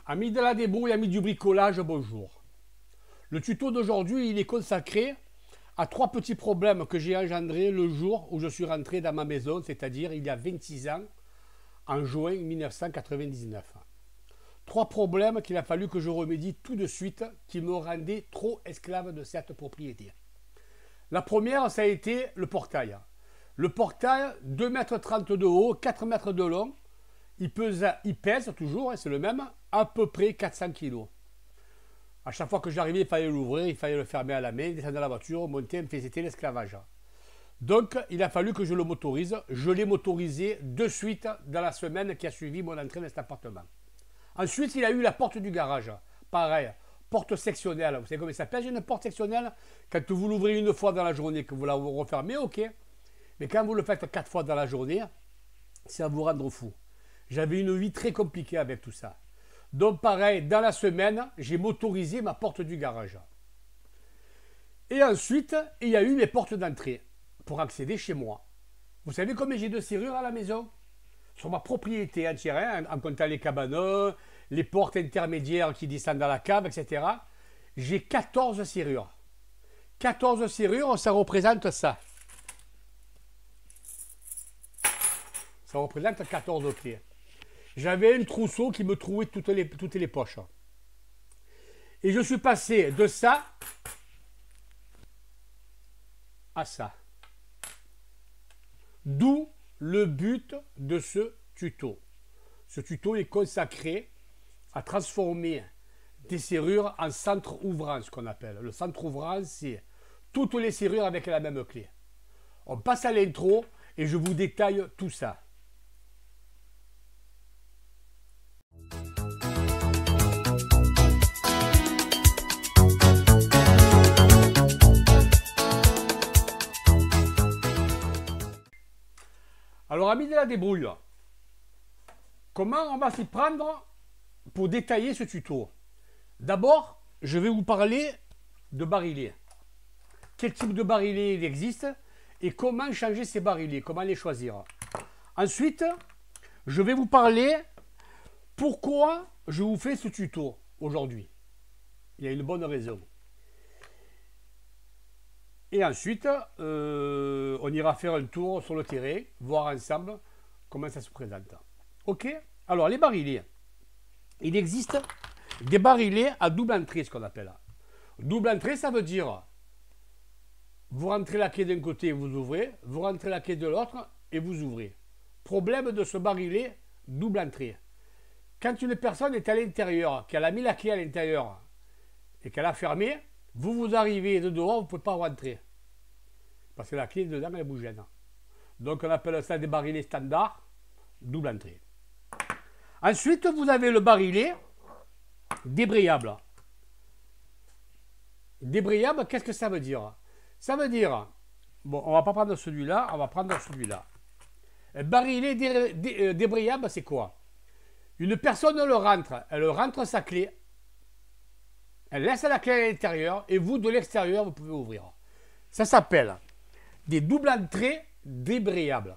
Amis de la débrouille, amis du bricolage, bonjour. Le tuto d'aujourd'hui, il est consacré à trois petits problèmes que j'ai engendrés le jour où je suis rentré dans ma maison, c'est-à-dire il y a 26 ans, en juin 1999. Trois problèmes qu'il a fallu que je remédie tout de suite, qui me rendaient trop esclave de cette propriété. La première, ça a été le portail. Le portail, 2,30 m de haut, 4 mètres de long, il pèse toujours, c'est le même, à peu près 400 kg. À chaque fois que j'arrivais, il fallait l'ouvrir, il fallait le fermer à la main, descendre dans la voiture, monter, c'était l'esclavage. Donc, il a fallu que je le motorise. Je l'ai motorisé de suite dans la semaine qui a suivi mon entrée dans cet appartement. Ensuite, il a eu la porte du garage. Pareil, porte sectionnelle. Vous savez comment ça s'appelle, une porte sectionnelle? Quand vous l'ouvrez une fois dans la journée, que vous la refermez, ok. Mais quand vous le faites 4 fois dans la journée, c'est à vous rendre fou. J'avais une vie très compliquée avec tout ça. Donc pareil, dans la semaine, j'ai motorisé ma porte du garage. Et ensuite, il y a eu mes portes d'entrée pour accéder chez moi. Vous savez combien j'ai de serrures à la maison? Sur ma propriété entière, hein, en comptant les cabanons, les portes intermédiaires qui descendent dans la cave, etc. J'ai 14 serrures. 14 serrures, ça représente ça. Ça représente 14 clés. J'avais un trousseau qui me trouait toutes les poches. Et je suis passé de ça à ça. D'où le but de ce tuto. Ce tuto est consacré à transformer des serrures en centre ouvrant, ce qu'on appelle. Le centre ouvrant, c'est toutes les serrures avec la même clé. On passe à l'intro et je vous détaille tout ça. Alors, amis de la débrouille, comment on va s'y prendre pour détailler ce tuto? D'abord, je vais vous parler de barilets. Quel type de barilets il existe et comment changer ces barilets, comment les choisir. Ensuite, je vais vous parler pourquoi je vous fais ce tuto aujourd'hui. Il y a une bonne raison. Et ensuite, on ira faire un tour sur le terrain, voir ensemble comment ça se présente. Ok? Alors, les barilets. Il existe des barilets à double entrée, ce qu'on appelle. Double entrée, ça veut dire, vous rentrez la clé d'un côté et vous ouvrez, vous rentrez la clé de l'autre et vous ouvrez. Problème de ce barillet double entrée. Quand une personne est à l'intérieur, qu'elle a mis la clé à l'intérieur et qu'elle a fermé, vous arrivez de dehors, vous ne pouvez pas rentrer. Parce que la clé dedans, elle vous gêne. Donc on appelle ça des barilets standards, double entrée. Ensuite, vous avez le barillet débrayable. Débrayable, qu'est-ce que ça veut dire? Ça veut dire, bon, on ne va pas prendre celui-là, on va prendre celui-là. Un barillet débrayable, c'est quoi? Une personne elle rentre sa clé, elle laisse la clé à l'intérieur et vous, de l'extérieur, vous pouvez ouvrir. Ça s'appelle des doubles entrées débrayables.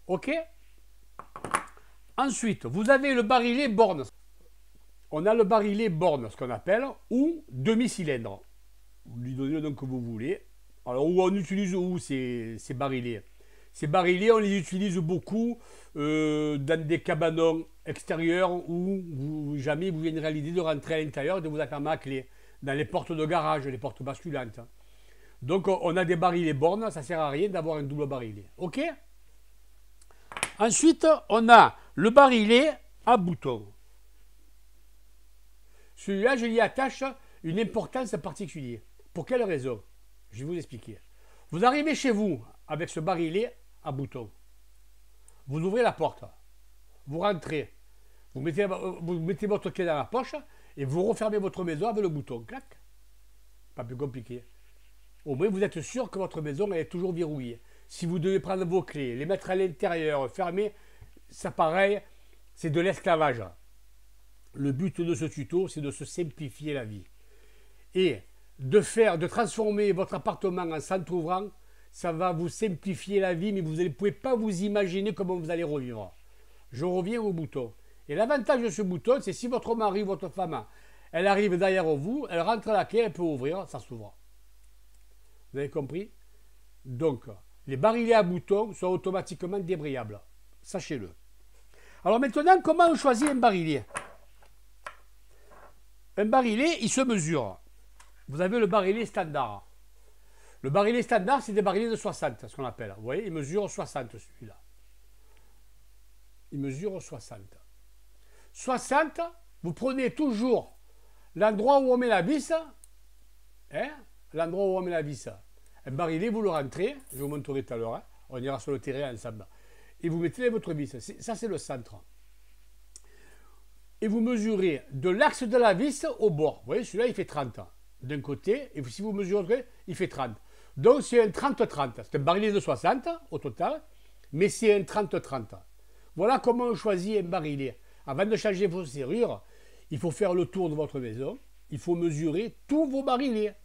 Ok? Ensuite, vous avez le barillet borne. On a le barillet borne, ce qu'on appelle, ou demi-cylindre. Vous lui donnez le nom que vous voulez. Alors, où on utilise où ces barilets? Ces barilets, on les utilise beaucoup dans des cabanons extérieurs où jamais vous viendrez à l'idée de rentrer à l'intérieur et de vous atteindre à clé. Dans les portes de garage, les portes basculantes. Donc, on a des barilets bornes, ça ne sert à rien d'avoir un double barillet. Ok? Ensuite, on a le barillet à bouton. Celui-là, je lui attache une importance particulière. Pour quelle raison? Je vais vous expliquer. Vous arrivez chez vous avec ce barillet à bouton. Vous ouvrez la porte. Vous rentrez. Vous mettez votre clé dans la poche et vous refermez votre maison avec le bouton. Clac. Pas plus compliqué. Au moins, vous êtes sûr que votre maison est toujours verrouillée. Si vous devez prendre vos clés, les mettre à l'intérieur, fermer, ça pareil, c'est de l'esclavage. Le but de ce tuto, c'est de se simplifier la vie. Et de transformer votre appartement en centre ouvrant, ça va vous simplifier la vie, mais vous ne pouvez pas vous imaginer comment vous allez revivre. Je reviens au bouton. Et l'avantage de ce bouton, c'est si votre mari ou votre femme, elle arrive derrière vous, elle rentre la clé, elle peut ouvrir, ça s'ouvre. Vous avez compris? Donc, les barilets à boutons sont automatiquement débrayables. Sachez-le. Alors maintenant, comment on choisit un barillet? Un barillet, il se mesure. Vous avez le barillet standard. Le barillet standard, c'est des barillets de 60, ce qu'on appelle. Vous voyez, il mesure 60 celui-là. Il mesure 60. 60, vous prenez toujours l'endroit où on met la vis. Hein, l'endroit où on met la vis. Un barillet, vous le rentrez. Je vous montrerai tout à l'heure. Hein, on ira sur le terrain ensemble. Et vous mettez votre vis. Ça, c'est le centre. Et vous mesurez de l'axe de la vis au bord. Vous voyez, celui-là, il fait 30 d'un côté. Et si vous mesurez, il fait 30. Donc, c'est un 30-30. C'est un barillet de 60 au total. Mais c'est un 30-30. Voilà comment on choisit un barillet. Avant de changer vos serrures, il faut faire le tour de votre maison. Il faut mesurer tous vos barillets.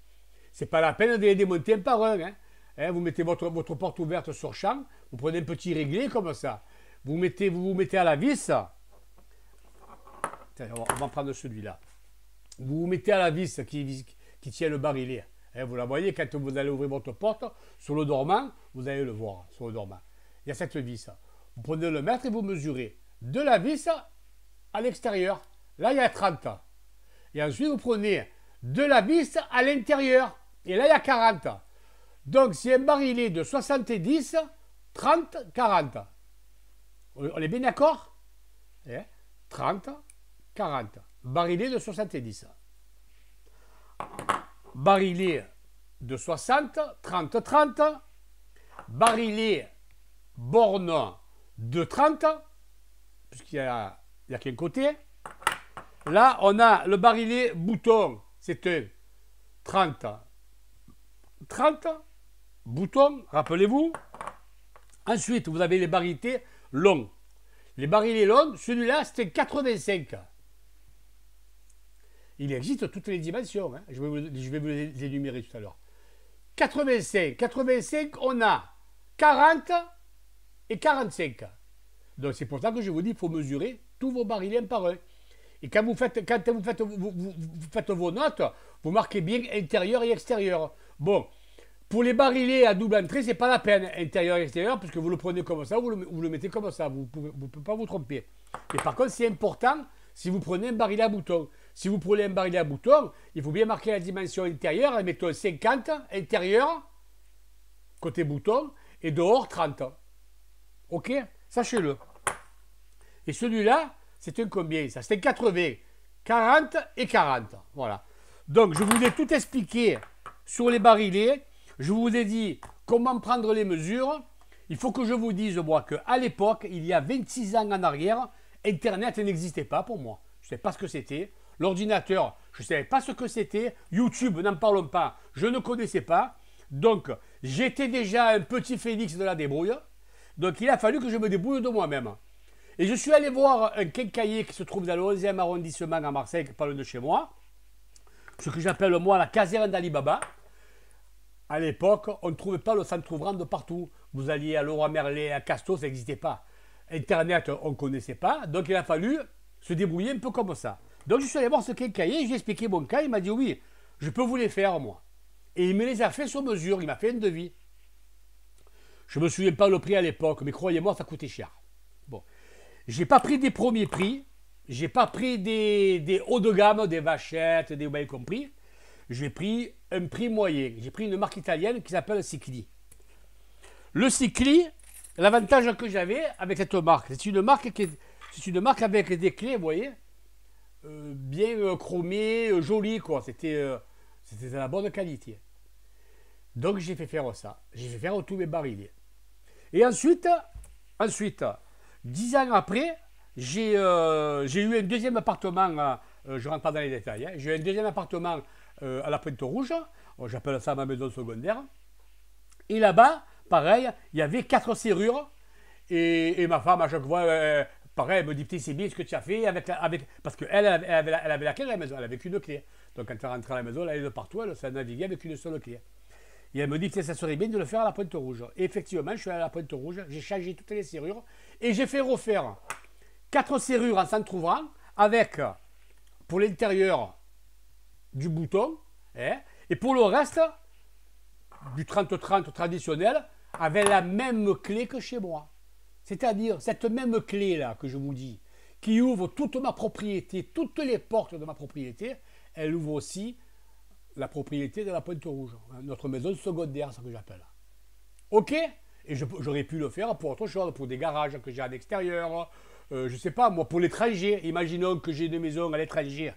Ce n'est pas la peine de les démonter un par un. Hein, vous mettez votre porte ouverte sur champ. Vous prenez un petit réglé comme ça. Vous vous mettez à la vis. On va prendre celui-là. Vous vous mettez à la vis qui tient le barillet. Hein, vous la voyez quand vous allez ouvrir votre porte. Sur le dormant, vous allez le voir. Sur le dormant. Il y a cette vis. Vous prenez le mètre et vous mesurez de la vis à l'extérieur. Là, il y a 30. Et ensuite, vous prenez de la vis à l'intérieur. Et là, il y a 40. Donc, c'est un barillet de 70, 30, 40. On est bien d'accord? 30, 40. Barillet de 70. Barillet de 60, 30, 30. Barillet borne de 30, puisqu'il n'y a qu'un côté. Là, on a le barillet bouton, c'est un 30. 30, bouton, rappelez-vous. Ensuite, vous avez les barillets longs. Les barillets longs, celui-là, c'était 85. Il existe toutes les dimensions. Hein. Je vais vous les énumérer tout à l'heure. 85. 85, on a 40 et 45. Donc, c'est pour ça que je vous dis qu'il faut mesurer tous vos barillets un par un. Et quand vous faites vos notes, vous marquez bien intérieur et extérieur. Bon, pour les barillets à double entrée, c'est pas la peine, intérieur et extérieur, puisque vous le prenez comme ça, vous le mettez comme ça. Vous ne pouvez pas vous tromper. Et par contre, c'est important si vous prenez un barillet à bouton. Si vous prenez un barillet à bouton, il faut bien marquer la dimension intérieure. Mettons 50, intérieur, côté bouton, et dehors 30. Ok? Sachez-le. Et celui-là, c'est un combien ça? C'est un 80. 40 et 40. Voilà. Donc, je vous ai tout expliqué sur les barillets. Je vous ai dit comment prendre les mesures. Il faut que je vous dise, moi, qu'à l'époque, il y a 26 ans en arrière, Internet n'existait pas pour moi. Je ne sais pas ce que c'était. L'ordinateur, je ne savais pas ce que c'était. YouTube, n'en parlons pas. Je ne connaissais pas. Donc, j'étais déjà un petit phénix de la débrouille. Donc, il a fallu que je me débrouille de moi-même. Et je suis allé voir un quincaillier qui se trouve dans le 11e arrondissement à Marseille, pas loin de chez moi. Ce que j'appelle, moi, la caserne d'Ali Baba. À l'époque, on ne trouvait pas le centre ouvrant de partout. Vous alliez à Leroy Merlin, à Casto, ça n'existait pas. Internet, on ne connaissait pas. Donc, il a fallu se débrouiller un peu comme ça. Donc, je suis allé voir ce quincaillier, je lui ai expliqué mon cas. Il m'a dit, oui, je peux vous les faire, moi. Et il me les a fait sur mesure. Il m'a fait un devis. Je ne me souviens pas le prix à l'époque, mais croyez-moi, ça coûtait cher. Bon. J'ai pas pris des premiers prix. J'ai pas pris des hauts de gamme, des vachettes, des bien compris. J'ai pris un prix moyen. J'ai pris une marque italienne qui s'appelle Sicli. Le Sicli, l'avantage que j'avais avec cette marque, c'est une marque avec des clés, vous voyez, bien chromées, jolies, quoi. C'était de la bonne qualité. Donc j'ai fait faire ça. J'ai fait faire tous mes barillets. Et ensuite, 10 ans après, j'ai eu un deuxième appartement, je ne rentre pas dans les détails, hein, j'ai eu un deuxième appartement à la Pointe-Rouge, j'appelle ça ma maison secondaire. Et là-bas, pareil, il y avait 4 serrures. Et ma femme, à chaque fois, pareil, elle me dit, putain, c'est bien ce que tu as fait parce qu'elle avait la clé à la maison, elle avait qu'une clé. Donc quand elle rentrait à la maison, elle allait de partout, elle s'est naviguée avec une seule clé. Et elle me dit que ça serait bien de le faire à la Pointe-Rouge. Et effectivement, je suis allé à la Pointe-Rouge, j'ai changé toutes les serrures et j'ai fait refaire 4 serrures en s'entrouvant avec, pour l'intérieur, du bouton, hein, et pour le reste, du 30-30 traditionnel, avec la même clé que chez moi. C'est-à-dire, cette même clé-là que je vous dis, qui ouvre toute ma propriété, toutes les portes de ma propriété, elle ouvre aussi la propriété de la Pointe Rouge, hein, notre maison secondaire, ce que j'appelle. Ok? Et j'aurais pu le faire pour autre chose, pour des garages que j'ai à l'extérieur, je sais pas, moi, pour l'étranger. Imaginons que j'ai une maison à l'étranger.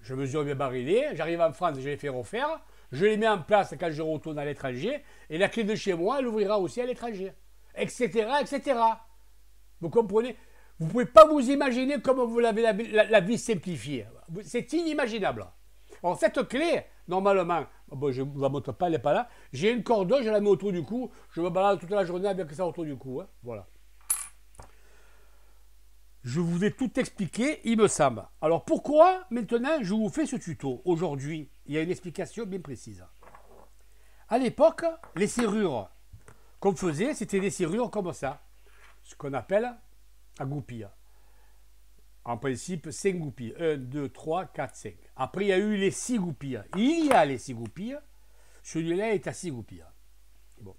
Je mesure mes barilets, j'arrive en France, je les fais refaire, je les mets en place quand je retourne à l'étranger, et la clé de chez moi, elle ouvrira aussi à l'étranger, etc., etc. Vous comprenez? Vous ne pouvez pas vous imaginer comment vous l'avez la vie simplifiée. C'est inimaginable. Alors cette clé, normalement, bon, je ne vous la montre pas, elle n'est pas là, j'ai une corde, je la mets autour du cou, je me balade toute la journée avec ça autour du cou. Hein, voilà. Je vous ai tout expliqué, il me semble. Alors pourquoi maintenant je vous fais ce tuto? Aujourd'hui, il y a une explication bien précise. À l'époque, les serrures qu'on faisait, c'était des serrures comme ça. Ce qu'on appelle à goupilles. En principe, 5 goupilles. 1, 2, 3, 4, 5. Après, il y a eu les 6 goupilles. Il y a les 6 goupilles. Celui-là est à 6 goupilles. Bon.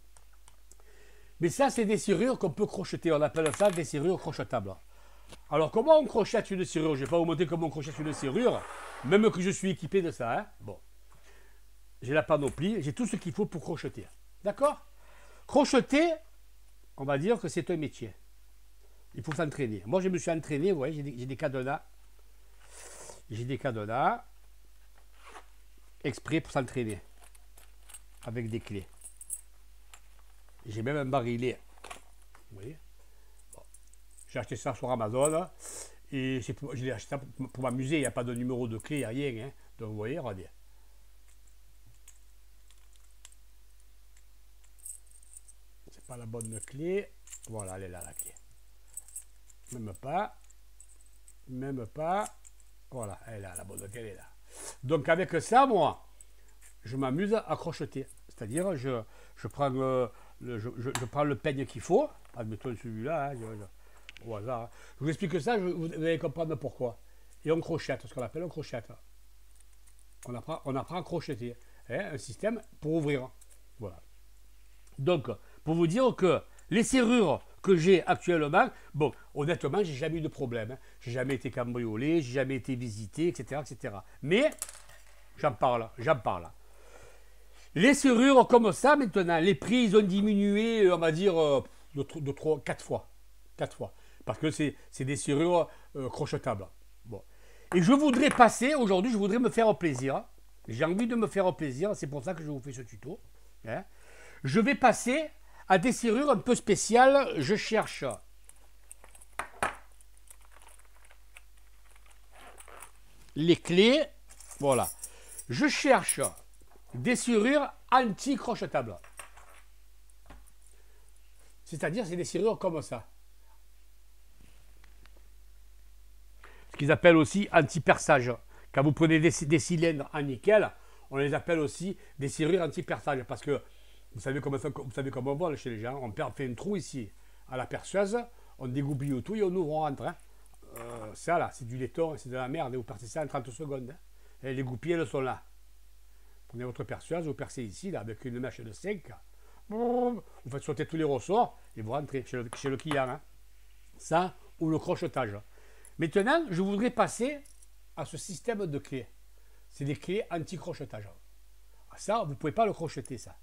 Mais ça, c'est des serrures qu'on peut crocheter. On appelle ça des serrures crochetables. Alors, comment on crochette une serrure? Je ne vais pas vous montrer comment on crochette une serrure, même que je suis équipé de ça. Hein. Bon. J'ai la panoplie, j'ai tout ce qu'il faut pour crocheter. D'accord? Crocheter, on va dire que c'est un métier. Il faut s'entraîner. Moi, je me suis entraîné, vous voyez, j'ai des cadenas. J'ai des cadenas exprès pour s'entraîner avec des clés. J'ai même un barillet. Vous voyez? J'ai acheté ça sur Amazon et je l'ai acheté ça pour m'amuser. Il n'y a pas de numéro de clé, il n'y a rien. Hein. Donc vous voyez, regardez. C'est pas la bonne clé. Voilà, elle est là la clé. Même pas. Même pas. Voilà, elle est là, la bonne clé, elle est là. Donc avec ça, moi, je m'amuse à crocheter. C'est-à-dire, je prends, je prends le peigne qu'il faut. Admettons celui-là. Hein, au hasard. Je vous explique ça, vous allez comprendre pourquoi. Et on crochette, ce qu'on appelle un crochette. On apprend à crocheter. Hein, un système pour ouvrir. Voilà. Donc, pour vous dire que les serrures que j'ai actuellement, bon, honnêtement, j'ai jamais eu de problème. Hein. J'ai jamais été cambriolé, j'ai jamais été visité, etc., etc. Mais, j'en parle. Les serrures comme ça, maintenant, les prix, ils ont diminué, on va dire, de 3, 4 fois. 4 fois. Parce que c'est des serrures crochetables. Bon. Et je voudrais passer, aujourd'hui, je voudrais me faire plaisir. J'ai envie de me faire plaisir, c'est pour ça que je vous fais ce tuto. Hein. Je vais passer à des serrures un peu spéciales. Je cherche les clés. Voilà. Je cherche des serrures anti-crochetables. C'est-à-dire, c'est des serrures comme ça. Ce qu'ils appellent aussi anti-perçage. Quand vous prenez des cylindres en nickel, on les appelle aussi des serrures anti-perçage. Parce que vous savez comment on vole chez les gens. On fait un trou ici à la perceuse, on dégoupille tout et on ouvre, on rentre. Hein. Ça là, c'est du laiton, c'est de la merde. Vous percez ça en 30 secondes. Hein. Et les goupilles, elles sont là. Prenez votre perceuse, vous percez ici là, avec une mèche de 5. Vous faites sauter tous les ressorts et vous rentrez chez le client. Hein. Ça, ou le crochetage. Maintenant, je voudrais passer à ce système de clés. C'est des clés anti-crochetage. Ça, vous ne pouvez pas le crocheter, ça.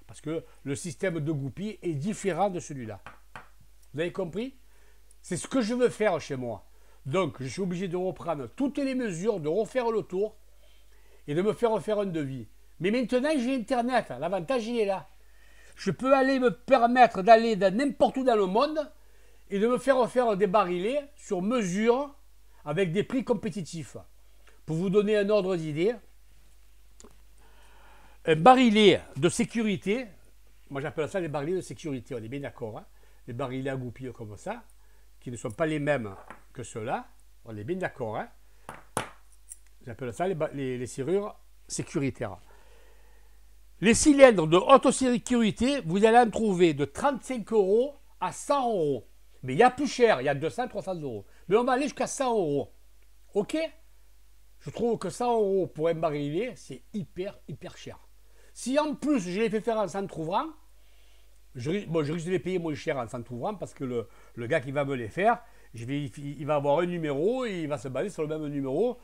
Parce que le système de goupille est différent de celui-là. Vous avez compris? C'est ce que je veux faire chez moi. Donc, je suis obligé de reprendre toutes les mesures, de refaire le tour et de me faire refaire un devis. Mais maintenant, j'ai Internet. L'avantage, il est là. Je peux aller me permettre d'aller n'importe où dans le monde et de me faire refaire des barilets sur mesure avec des prix compétitifs. Pour vous donner un ordre d'idée, un barillet de sécurité, moi j'appelle ça les barilets de sécurité, on est bien d'accord, hein, les barilets à goupilles comme ça, qui ne sont pas les mêmes que ceux-là, on est bien d'accord, hein, j'appelle ça les serrures sécuritaires. Les cylindres de haute sécurité, vous allez en trouver de 35 € à 100 €. Mais il y a plus cher, il y a 200, 300 euros. Mais on va aller jusqu'à 100 euros. Ok? Je trouve que 100 euros pour un barillet, c'est hyper, hyper cher. Si en plus je les fais faire en s'entr'ouvrant, je risque de les payer moins cher en s'entr'ouvrant parce que le gars qui va me les faire, il va avoir un numéro et il va se baser sur le même numéro.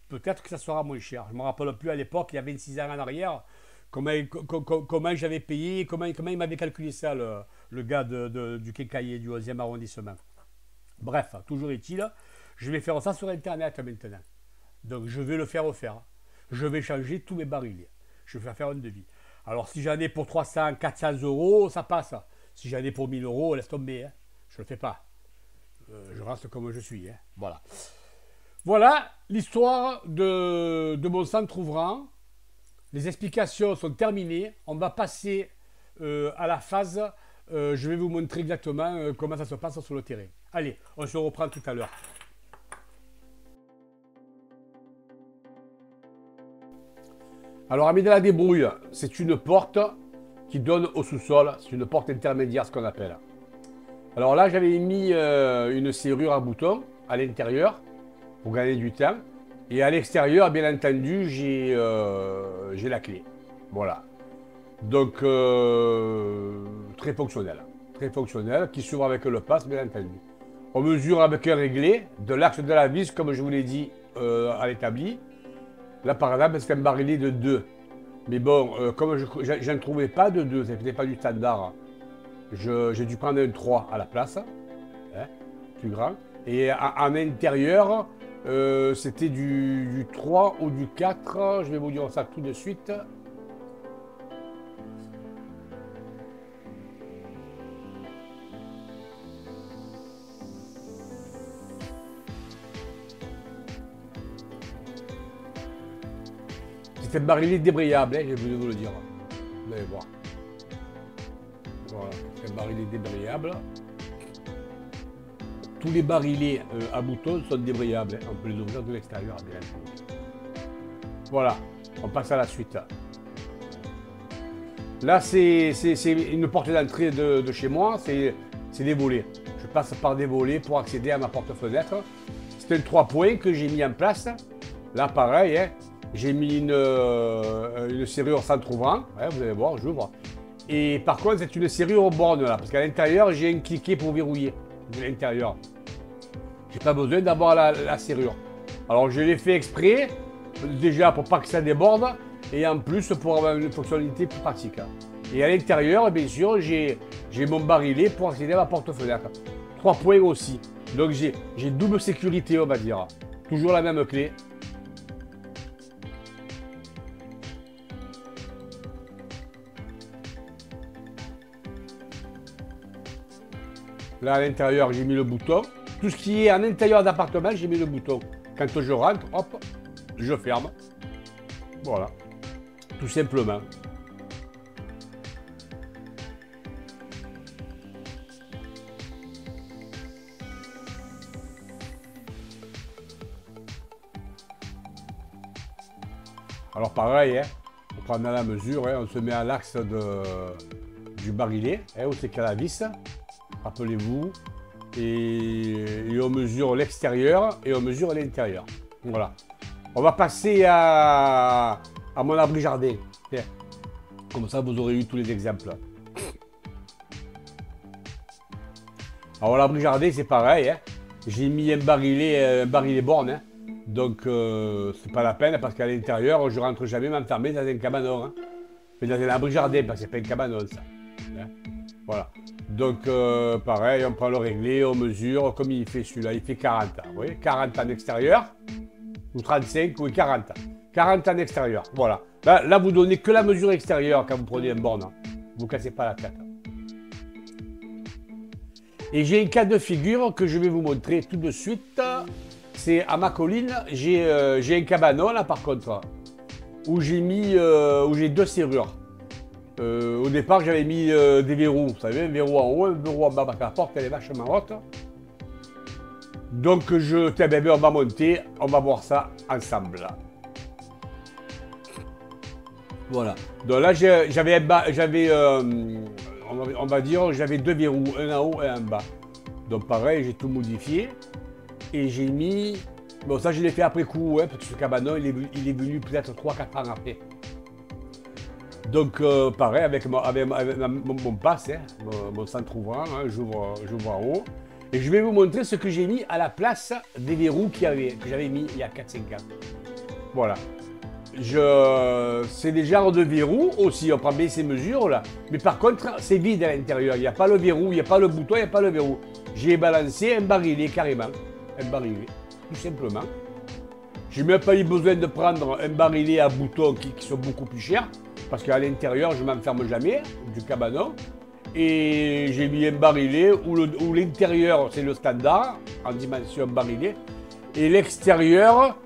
Peut-être que ça sera moins cher. Je ne me rappelle plus à l'époque, il y a 26 ans en arrière, comment j'avais payé, comment il m'avait calculé ça, le gars du Quincaillier, du 11e arrondissement. Bref, toujours est-il, je vais faire ça sur Internet maintenant. Donc je vais le faire refaire. Je vais changer tous mes barillets. Je vais faire un devis. Alors si j'en ai pour 300, 400 euros, ça passe. Si j'en ai pour 1000 euros, laisse tomber. Hein. Je ne le fais pas. Je reste comme je suis. Hein. Voilà. Voilà l'histoire de mon centre ouvrant. Les explications sont terminées. On va passer à la phase. Je vais vous montrer exactement comment ça se passe sur le terrain. Allez, on se reprend tout à l'heure. Alors, amis de la débrouille, c'est une porte qui donne au sous-sol. C'est une porte intermédiaire, ce qu'on appelle. Alors là, j'avais mis une serrure à bouton à l'intérieur pour gagner du temps. Et à l'extérieur, bien entendu, j'ai la clé. Voilà. Donc, très fonctionnel. Très fonctionnel, qui s'ouvre avec le passe, bien entendu. On mesure avec un réglé de l'axe de la vis, comme je vous l'ai dit à l'établi. Là, par exemple, c'est un barillet de 2. Mais bon, comme je ne trouvais pas de 2, ce n'était pas du standard, j'ai dû prendre un 3 à la place, hein, plus grand. Et en intérieur, c'était du 3 ou du 4, je vais vous dire ça tout de suite. C'est un barillet débrayable, hein, je vais vous le dire. Vous allez voir. Voilà, c'est un barillet débrayable. Tous les barillets à boutons sont débrayables. Hein. On peut les ouvrir de l'extérieur. Voilà, on passe à la suite. Là, c'est une porte d'entrée de chez moi, c'est des volets. Je passe par des volets pour accéder à ma porte-fenêtre. C'est un 3 points que j'ai mis en place. Là, pareil, hein. J'ai mis une serrure s'entrouvant, ouais, vous allez voir, j'ouvre. Et par contre, c'est une serrure aux bornes là, parce qu'à l'intérieur, j'ai un cliquet pour verrouiller de l'intérieur. J'ai pas besoin d'avoir la serrure. Alors, je l'ai fait exprès, déjà pour pas que ça déborde, et en plus pour avoir une fonctionnalité plus pratique. Et à l'intérieur, bien sûr, j'ai mon barillet pour accéder à ma porte-fenêtre. 3 points aussi. Donc, j'ai double sécurité, on va dire. Toujours la même clé. Là, à l'intérieur, j'ai mis le bouton. Tout ce qui est en intérieur d'appartement, j'ai mis le bouton. Quand je rentre, hop, je ferme. Voilà. Tout simplement. Alors pareil, hein, on prend à la mesure, hein, on se met à l'axe du barillet, hein, où c'est qu'à la vis. Rappelez-vous, et on mesure l'extérieur et on mesure l'intérieur. Voilà. On va passer à mon abri jardin. Comme ça, vous aurez eu tous les exemples. Alors l'abri jardin, c'est pareil. Hein. J'ai mis un barillet borne. Hein. Donc, c'est pas la peine parce qu'à l'intérieur, je rentre jamais m'enfermer dans un cabanon. Hein. Mais dans un abri jardin, parce que c'est pas un cabanon, ça. Hein. Voilà. Donc, pareil, on prend le réglé, on mesure, comme il fait celui-là, il fait 40 ans. Vous voyez, 40 en extérieur, ou 35, ou 40 ans. 40 en extérieur, voilà. Là, vous donnez que la mesure extérieure quand vous prenez un borne. Vous ne cassez pas la tête. Et j'ai un cas de figure que je vais vous montrer tout de suite. C'est à ma colline, j'ai un cabanon, là, par contre, où j'ai j'ai 2 serrures. Au départ, j'avais mis des verrous, vous savez, un verrou en haut, un verrou en bas, parce que la porte, elle est vachement haute. Donc, on va monter, on va voir ça ensemble. Voilà. Donc là, on va dire, j'avais 2 verrous, un en haut et un en bas. Donc pareil, j'ai tout modifié. Et j'ai mis... Bon, ça, je l'ai fait après coup, hein, parce que ce cabanon, il est venu peut-être 3-4 ans après. Donc, pareil, avec mon pass, hein, mon centre ouvrant, hein, j'ouvre en haut. Et je vais vous montrer ce que j'ai mis à la place des verrous que j'avais mis il y a 4-5 ans. Voilà. C'est des genres de verrous aussi, on prend bien ces mesures là. Mais par contre, c'est vide à l'intérieur. Il n'y a pas le verrou, il n'y a pas le bouton, il n'y a pas le verrou. J'ai balancé un barillet carrément. Un barillet, tout simplement. J'ai même pas eu besoin de prendre un barillet à boutons qui sont beaucoup plus chers. Parce qu'à l'intérieur, je ne m'enferme jamais du cabanon. Et j'ai mis un barillet où l'intérieur, c'est le standard, en dimension barillet. Et l'extérieur,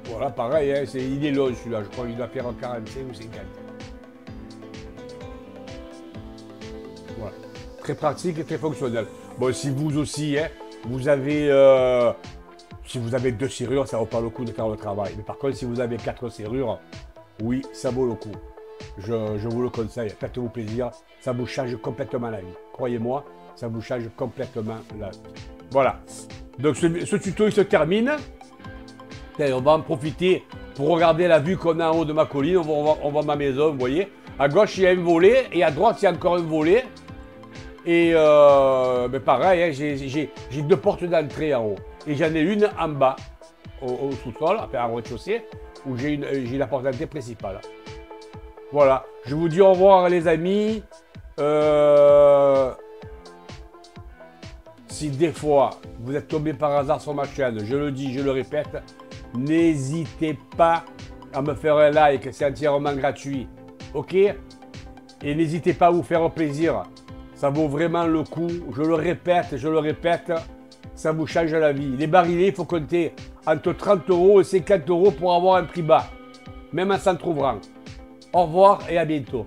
voilà, pareil, hein, il est long celui-là. Je crois qu'il doit faire 45 ou 50. Voilà. Très pratique et très fonctionnel. Bon, si vous aussi, hein, si vous avez 2 serrures, ça ne vaut pas le coup de faire le travail. Mais par contre, si vous avez 4 serrures, oui, ça vaut le coup. Je vous le conseille, faites-vous plaisir. Ça vous change complètement la vie. Croyez-moi, ça vous change complètement la vie. Voilà. Donc, ce tuto, il se termine. Et on va en profiter pour regarder la vue qu'on a en haut de ma colline. On voit ma maison, vous voyez. À gauche, il y a un volet et à droite, il y a encore un volet. Et mais pareil, hein, j'ai 2 portes d'entrée en haut. Et j'en ai une en bas, au sous-sol, enfin en rez-de-chaussée, où j'ai la porte d'entrée principale. Voilà, je vous dis au revoir les amis. Si des fois vous êtes tombé par hasard sur ma chaîne, je le dis, je le répète, n'hésitez pas à me faire un like, c'est entièrement gratuit. Ok? Et n'hésitez pas à vous faire plaisir. Ça vaut vraiment le coup, je le répète, ça vous change la vie. Les barilets, il faut compter entre 30 € et 50 € pour avoir un prix bas, même en s'en trouvant. Au revoir et à bientôt.